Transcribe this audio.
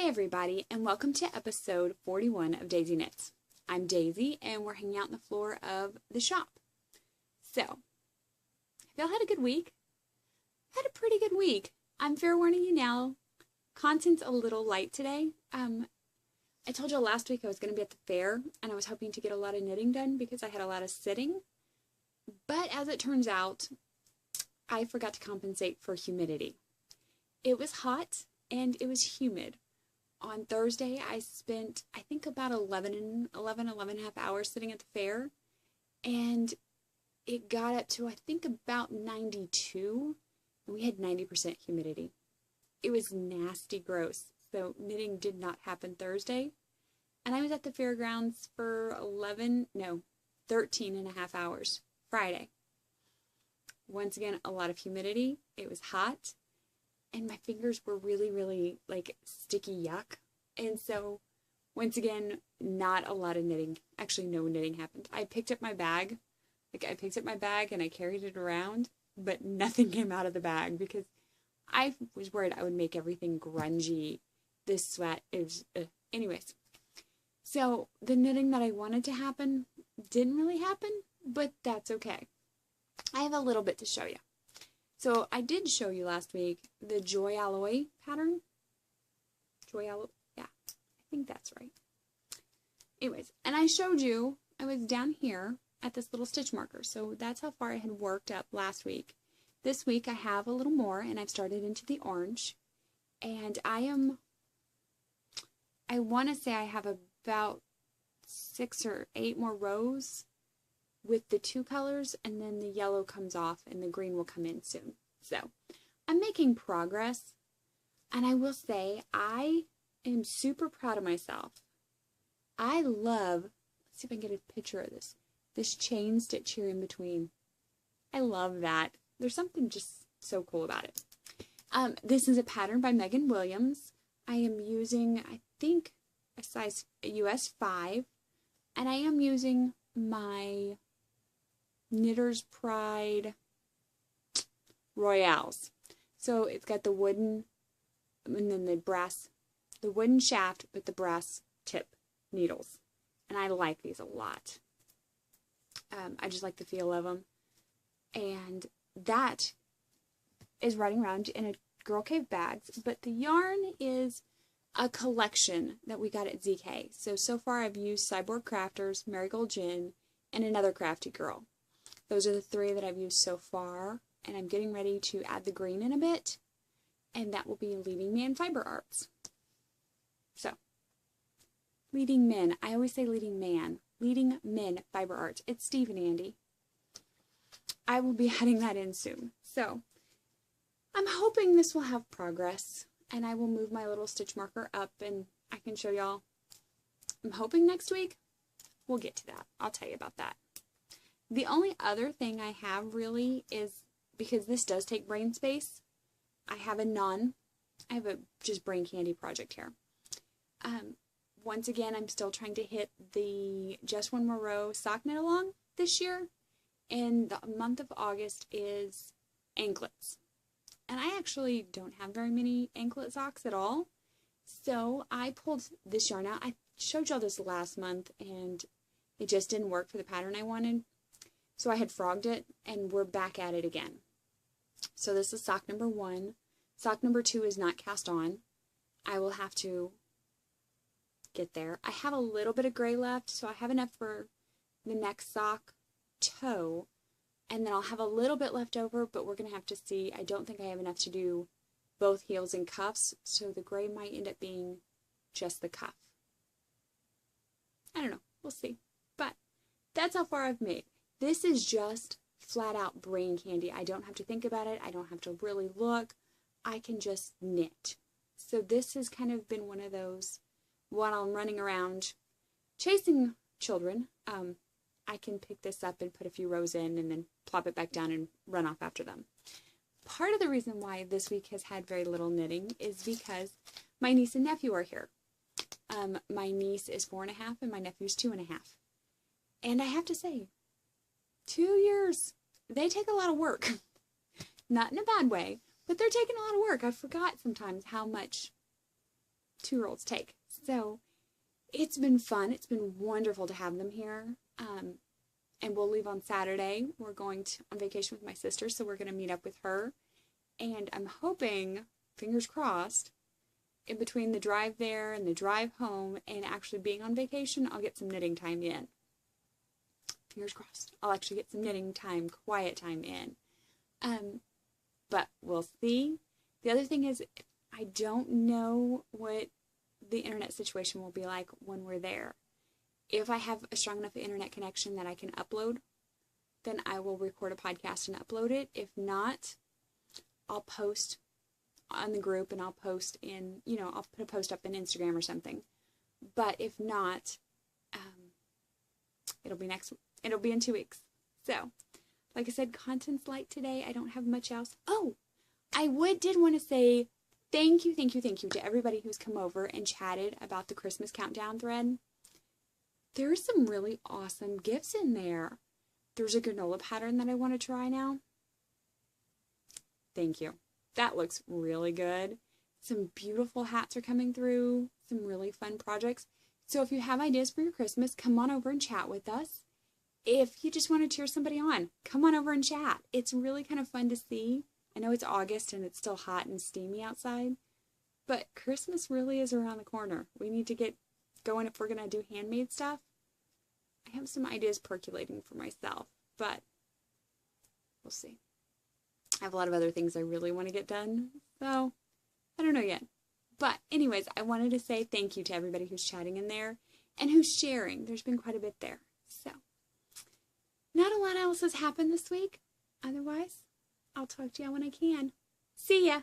Hey everybody, and welcome to episode 41 of Daisy Knits. I'm Daisy, and we're hanging out on the floor of the shop. So, have y'all had a good week? Had a pretty good week. I'm fair warning you now, content's a little light today. I told y'all last week I was going to be at the fair, and I was hoping to get a lot of knitting done because I had a lot of sitting. But as it turns out, I forgot to compensate for humidity. It was hot, and it was humid. On Thursday, I spent, I think, about 11 and a half hours sitting at the fair, and it got up to, I think, about 92, and we had 90% humidity. It was nasty gross, so knitting did not happen Thursday, and I was at the fairgrounds for 13 and a half hours Friday. Once again, a lot of humidity. It was hot. And my fingers were really, like, sticky yuck. And so, once again, not a lot of knitting. Actually, no knitting happened. I picked up my bag. And I carried it around, but nothing came out of the bag because I was worried I would make everything grungy. This sweat is... Anyways. So, the knitting that I wanted to happen didn't really happen, but that's okay. I have a little bit to show you. So I did show you last week the Joy Alloy pattern. Joy Alloy, yeah, I think that's right. Anyways, and I showed you, I was down here at this little stitch marker. So that's how far I had worked up last week. This week I have a little more and I've started into the orange. And I want to say I have about 6 or 8 more rows with the 2 colors, and then the yellow comes off and the green will come in soon. So I'm making progress, and I will say I am super proud of myself. I love, let's see if I can get a picture of this chain stitch here in between. I love that. There's something just so cool about it. This is a pattern by Megan Williams. I am using, I think, a size US 5, and I am using my Knitter's Pride Royales. So it's got the wooden, and then the wooden shaft with the brass tip needles. And I like these a lot. I just like the feel of them. And that is running around in a Girl Cave bags, but the yarn is a collection that we got at ZK. So far I've used Cyborg Crafters, Marigold Gin, and Another Crafty Girl. Those are the 3 that I've used so far, and I'm getting ready to add the green in a bit, and that will be Leading Man Fiber Arts. So, Leading Men. I always say Leading Man. Leading Men Fiber Arts. It's Steve and Andy. I will be adding that in soon. So, I'm hoping this will have progress, and I will move my little stitch marker up, and I can show y'all. I'm hoping next week. We'll get to that. I'll tell you about that. The only other thing I have really is, because this does take brain space, I have a just brain candy project here. Once again, I'm still trying to hit the Just One More Row sock knit along this year, and the month of August is anklets. And I actually don't have very many anklet socks at all, so I pulled this yarn out. I showed y'all this last month, and it just didn't work for the pattern I wanted. So I had frogged it, and we're back at it again. So this is sock number 1. Sock number 2 is not cast on. I will have to get there. I have a little bit of gray left, so I have enough for the next sock toe, and then I'll have a little bit left over, but we're going to have to see. I don't think I have enough to do both heels and cuffs, so the gray might end up being just the cuff. I don't know. We'll see. But that's how far I've made. This is just flat out brain candy. I don't have to think about it. I don't have to really look. I can just knit. So this has kind of been one of those, while I'm running around chasing children, I can pick this up and put a few rows in and then plop it back down and run off after them. Part of the reason why this week has had very little knitting is because my niece and nephew are here. My niece is 4.5 and my nephew's 2.5. And I have to say, 2 years, they take a lot of work. Not in a bad way, but they're taking a lot of work. I forgot sometimes how much 2-year-olds take. So it's been fun. It's been wonderful to have them here. And we'll leave on Saturday. We're going on vacation with my sister, so we're going to meet up with her. And I'm hoping, fingers crossed, in between the drive there and the drive home and actually being on vacation, I'll get some knitting time in. Fingers crossed. I'll actually get some knitting time, quiet time in. But we'll see. The other thing is, I don't know what the internet situation will be like when we're there. If I have a strong enough internet connection that I can upload, then I will record a podcast and upload it. If not, I'll post on the group and I'll post in, I'll put a post up in Instagram or something. But if not, it'll be in 2 weeks. So, like I said, content's light today. I don't have much else. Oh, I did want to say thank you to everybody who's come over and chatted about the Christmas countdown thread. There's some really awesome gifts in there. There's a granola pattern that I want to try now. Thank you. That looks really good. Some beautiful hats are coming through. Some really fun projects. So if you have ideas for your Christmas, come on over and chat with us. If you just want to cheer somebody on, come on over and chat. It's really kind of fun to see. I know it's August and it's still hot and steamy outside, but Christmas really is around the corner. We need to get going if we're going to do handmade stuff. I have some ideas percolating for myself, but we'll see. I have a lot of other things I really want to get done, so I don't know yet. But anyways, I wanted to say thank you to everybody who's chatting in there and who's sharing. There's been quite a bit there. So, not a lot else has happened this week. Otherwise, I'll talk to you when I can. See ya!